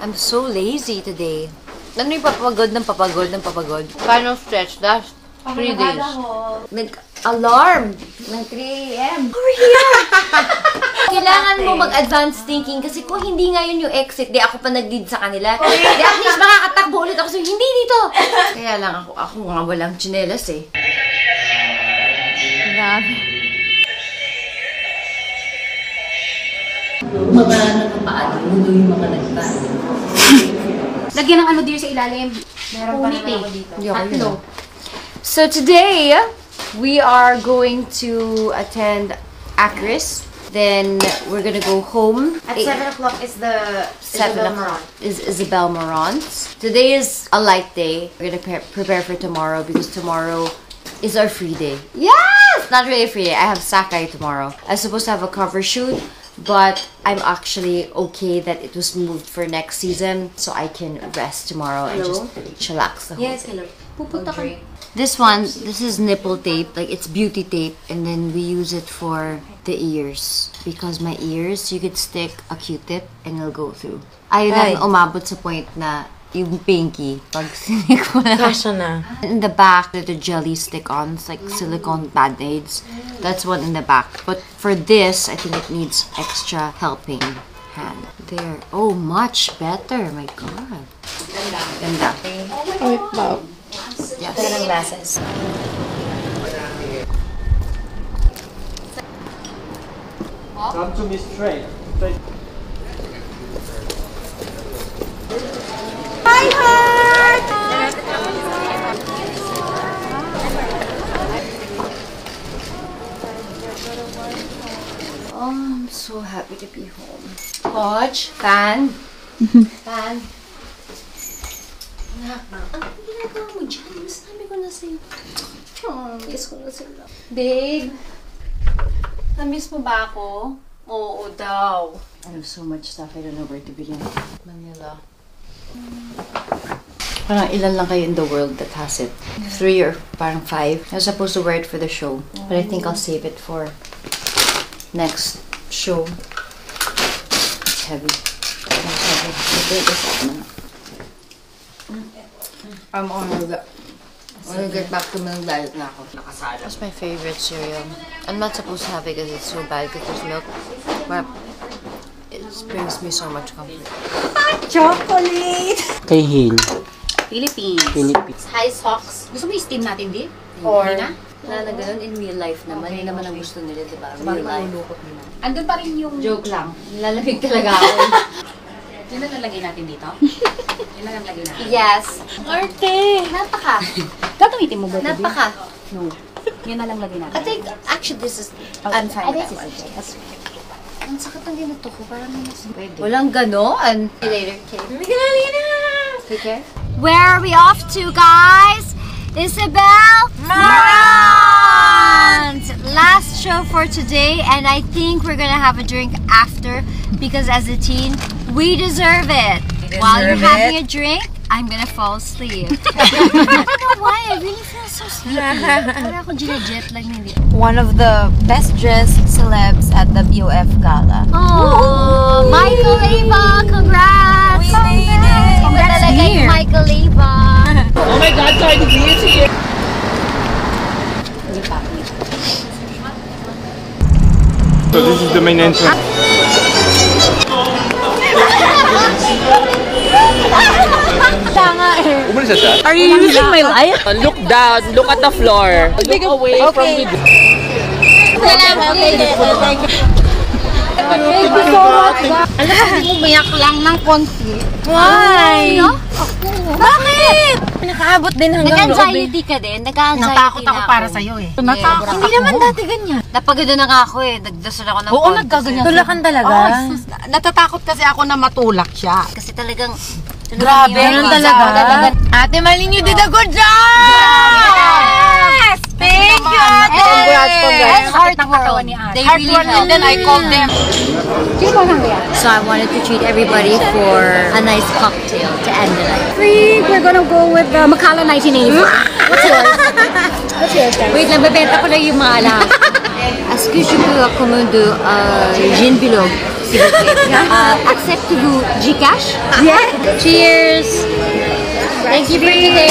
I'm so lazy today. Ano yung papagod ng papagod? Final stretch, that's 3 days. Nag-alarm ng 3 a.m. Over here! Kailangan mo mag-advance thinking kasi kung hindi ngayon yung exit, di ako pa nag-lead sa kanila. Di at least makakatakbo ulit ako. So, hindi dito! Kaya lang ako nga walang tsinelas eh. Grabe. Mga nakapaano, mundo yung mga nagpaano. Lagyan ng ano dear sa ilalim. Meron pa naman ako dito. Tatlo. So today, we are going to attend Acris. Then we're gonna go home. At 7 o'clock is the Isabel Marant's. Today is a light day. We're gonna prepare for tomorrow because tomorrow is our free day. Yes! Not really a free day. I have Sakai tomorrow. I was supposed to have a cover shoot, but I'm actually okay that it was moved for next season so I can rest tomorrow and just chillax the whole day. Yes, hello. Pupunta ka. This one, this is nipple tape, like it's beauty tape, and then we use it for the ears. Because my ears, you could stick a Q-tip and it'll go through. Ayun lang umabot sa point na yung pinky, pag sinik mo na. Kasha na. In the back, the jelly stick-ons, like silicone band-aids. That's one in the back. But for this, I think it needs extra helping hand. There. Oh, much better. My God. Ganda. Wait, wow. Yes. Ng glasses. Come to me straight. My heart! Oh, I'm so happy to be home. Hodge, fan. Fan. Ang ginagawa mo dyan? Sabi ko na sa'yo. Miss ko na sila. Babe, na-miss mo ba ako? Oo daw. I have so much stuff. I don't know where to begin. Manila. Parang ilan lang kayo in the world that has it. 3 or parang 5. I was supposed to wear it for the show. But I think I'll save it for next show. It's heavy. It's heavy. I'm on the... When I get back to milk diet na ako. That's my favorite cereal. I'm not supposed to have it because it's so bad because there's milk. But it brings me so much comfort. Chocolate! Kay Hill. Philippines. High socks. Gusto mo i-steam natin, di? Or na? Wala na ganun in real life naman. Yun naman ang gusto nila, diba? Real life. Andun pa rin yung... Joke lang. Nilalamig talaga ako. Yun na nalagay natin dito? Yun na nalagay natin? Yes. Arte! Napaka. Gagamitin mo ba ito? Napaka. No. Yun na lang lagay natin. I think, actually, this is... I'm fine with that one. That's Ang sakit ng ginato ko. Parang pwede. Walang ganon. See you later, Kate. Take care. Where are we off to, guys? Isabel Marant! Last show for today, and I think we're gonna have a drink after because as a teen, we deserve it. While you're having a drink, I'm gonna fall asleep. I don't know why, I really feel so sleepy. Parang ako jet lag na hindi. One of the best dressed celebs at the BOF Gala. Oh, Michael Ava, congrats! We made it! Congrats kay Michael Ava. Oh my God, Cardi B is here! So this is the main entrance. Are you using my light? Look down, look at the floor. Look away from the... Thank you so much. Alam mo, umiyak lang ng konti. Why? Bakit? Nakaabot din hanggang Nag-anxiety ka din? Nag-anxiety Natakot na ako para sa'yo eh. Natakot. Hindi naman dati ganyan. Napagano na nga ako eh. Nagdasal ako ng Oo, nagkaganyan. Tulakan talaga. Natatakot kasi ako na matulak siya. Kasi talagang... Grabe, ganun talaga. Ate Malin, you did a good job! Yes! Thank you, Ate! Congrats. Heart ng katawan ni Ate. They really helped. And then I called them. So I wanted to treat everybody for a nice cocktail to end the night. We're gonna go with the Macallan 1984. What's yours? What's yours? Wait lang, bebenta ko lang yung mga alam. Est-ce que je peux commander gin bilog s'il vous plaît. Accept to do Gcash? Yeah. Cheers. Thank you for today.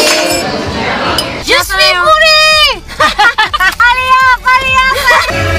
Je suis pourri! Allez hop, allez hop!